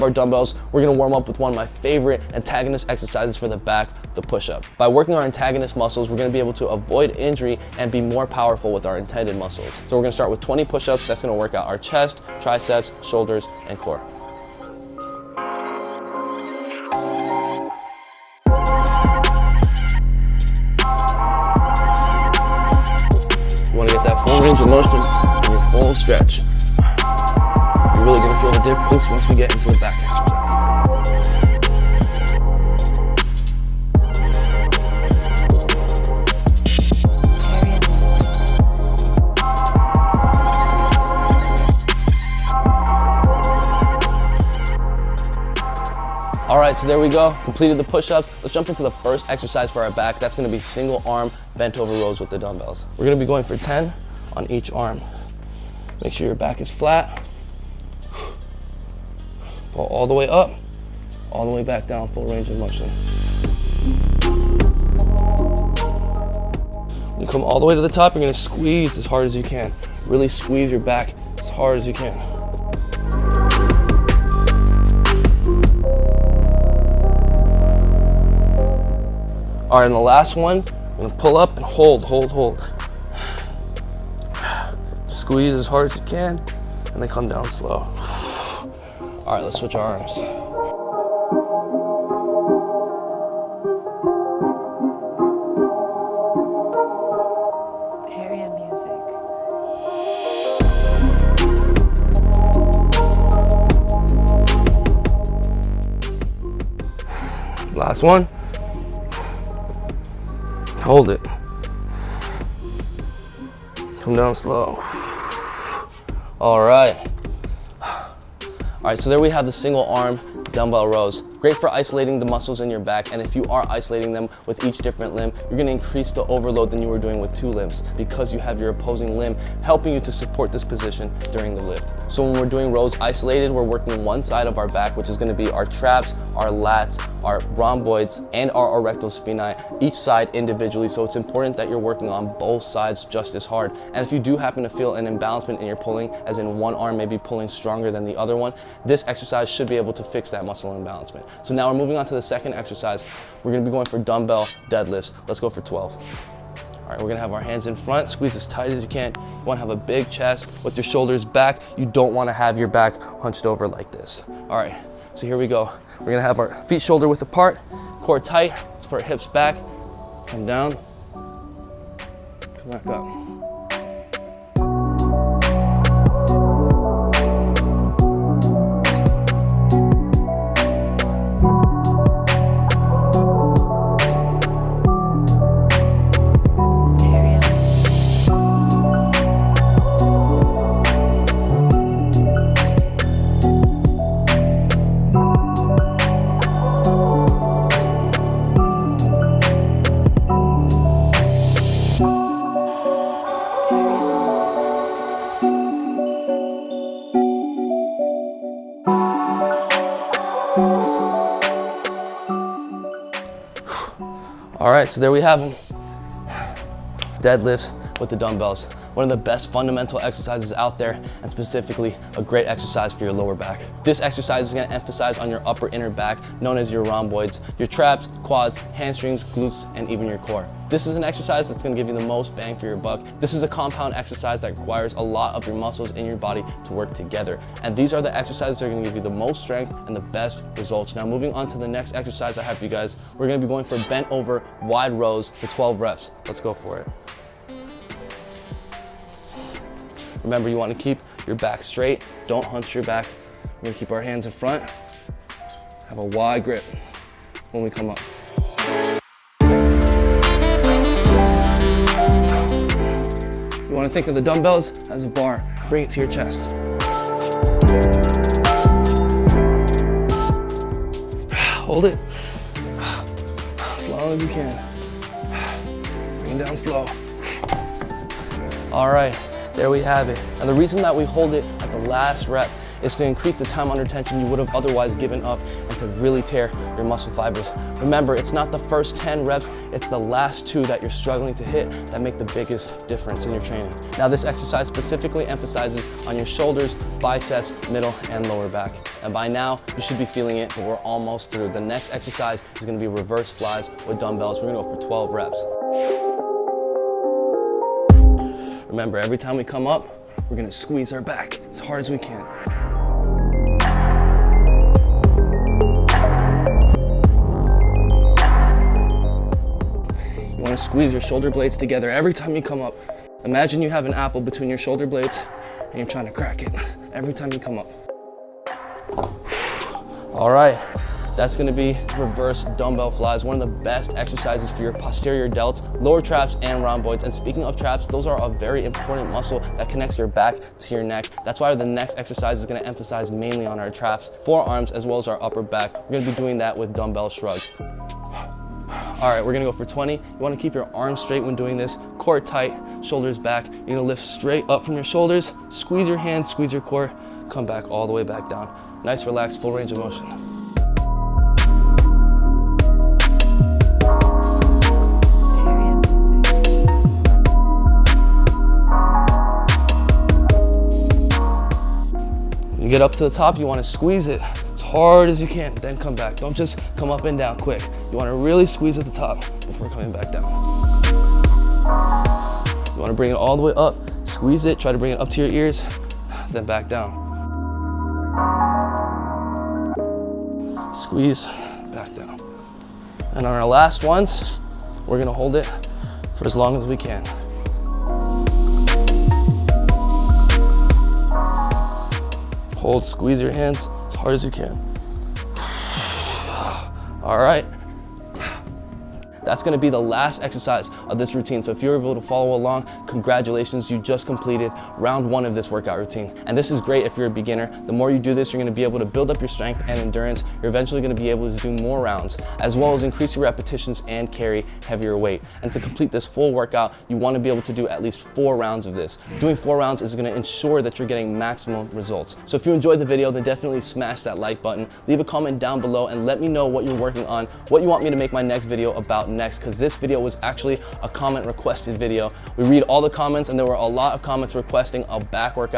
our dumbbells, we're gonna warm up with one of my favorite antagonist exercises for the back, the push-up. By working our antagonist muscles, we're gonna be able to avoid injury and be more powerful with our intended muscles. So we're gonna start with 20 push-ups. That's gonna work out our chest, triceps, shoulders, and core. You wanna get that full range of motion and your full stretch. You're really gonna feel the difference once we get into the back exercise. All right, so there we go, completed the push-ups. Let's jump into the first exercise for our back. That's gonna be single arm bent over rows with the dumbbells. We're gonna be going for 10 on each arm. Make sure your back is flat. Pull all the way up, all the way back down, full range of motion. When you come all the way to the top, you're gonna squeeze as hard as you can. Really squeeze your back as hard as you can. All right, and the last one, we're gonna pull up and hold. Squeeze as hard as you can, and then come down slow. All right, let's switch our arms. Music. Last one. Hold it. Come down slow. All right. All right, so there we have the single arm dumbbell rows. Great for isolating the muscles in your back, and if you are isolating them with each different limb, you're gonna increase the overload than you were doing with two limbs because you have your opposing limb helping you to support this position during the lift. So when we're doing rows isolated, we're working one side of our back, which is gonna be our traps, our lats, our rhomboids, and our erector spinae, each side individually. So it's important that you're working on both sides just as hard. And if you do happen to feel an imbalancement in your pulling, as in one arm may be pulling stronger than the other one, this exercise should be able to fix that muscle imbalancement. So now we're moving on to the second exercise. We're gonna be going for dumbbell deadlifts. Let's go for 12. All right, we're gonna have our hands in front, squeeze as tight as you can. You wanna have a big chest with your shoulders back. You don't wanna have your back hunched over like this. All right, so here we go. We're gonna have our feet shoulder width apart, core tight. Let's put our hips back, come down, come back up. All right, so there we have them. Deadlifts with the dumbbells. One of the best fundamental exercises out there, and specifically a great exercise for your lower back. This exercise is gonna emphasize on your upper inner back, known as your rhomboids, your traps, quads, hamstrings, glutes, and even your core. This is an exercise that's gonna give you the most bang for your buck. This is a compound exercise that requires a lot of your muscles in your body to work together. And these are the exercises that are gonna give you the most strength and the best results. Now moving on to the next exercise I have for you guys, we're gonna be going for bent over wide rows for 12 reps. Let's go for it. Remember, you want to keep your back straight. Don't hunch your back. We're going to keep our hands in front. Have a wide grip when we come up. You want to think of the dumbbells as a bar. Bring it to your chest. Hold it. As long as you can. Bring it down slow. All right. There we have it. And the reason that we hold it at the last rep is to increase the time under tension you would have otherwise given up and to really tear your muscle fibers. Remember, it's not the first 10 reps, it's the last 2 that you're struggling to hit that make the biggest difference in your training. Now, this exercise specifically emphasizes on your shoulders, biceps, middle, and lower back. And by now, you should be feeling it, but we're almost through. The next exercise is gonna be reverse flies with dumbbells. We're gonna go for 12 reps. Remember, every time we come up, we're gonna squeeze our back as hard as we can. You wanna squeeze your shoulder blades together every time you come up. Imagine you have an apple between your shoulder blades and you're trying to crack it every time you come up. All right, that's gonna be reverse dumbbell flies, one of the best exercises for your posterior delts, lower traps, and rhomboids. And speaking of traps, those are a very important muscle that connects your back to your neck. That's why the next exercise is gonna emphasize mainly on our traps, forearms, as well as our upper back. We're gonna be doing that with dumbbell shrugs. All right, we're gonna go for 20. You wanna keep your arms straight when doing this, core tight, shoulders back. You're gonna lift straight up from your shoulders, squeeze your hands, squeeze your core, come back all the way back down. Nice, relaxed, full range of motion. You get up to the top, you wanna squeeze it as hard as you can, then come back. Don't just come up and down quick. You wanna really squeeze at the top before coming back down. You wanna bring it all the way up, squeeze it, try to bring it up to your ears, then back down. Squeeze, back down. And on our last ones, we're gonna hold it for as long as we can. Hold, squeeze your hands as hard as you can. All right. That's gonna be the last exercise of this routine. So if you're able to follow along, congratulations, you just completed round 1 of this workout routine. And this is great if you're a beginner. The more you do this, you're gonna be able to build up your strength and endurance. You're eventually gonna be able to do more rounds, as well as increase your repetitions and carry heavier weight. And to complete this full workout, you wanna be able to do at least 4 rounds of this. Doing 4 rounds is gonna ensure that you're getting maximum results. So if you enjoyed the video, then definitely smash that like button. Leave a comment down below and let me know what you're working on, what you want me to make my next video about next, because this video was actually a comment requested video. We read all the comments and there were a lot of comments requesting a back workout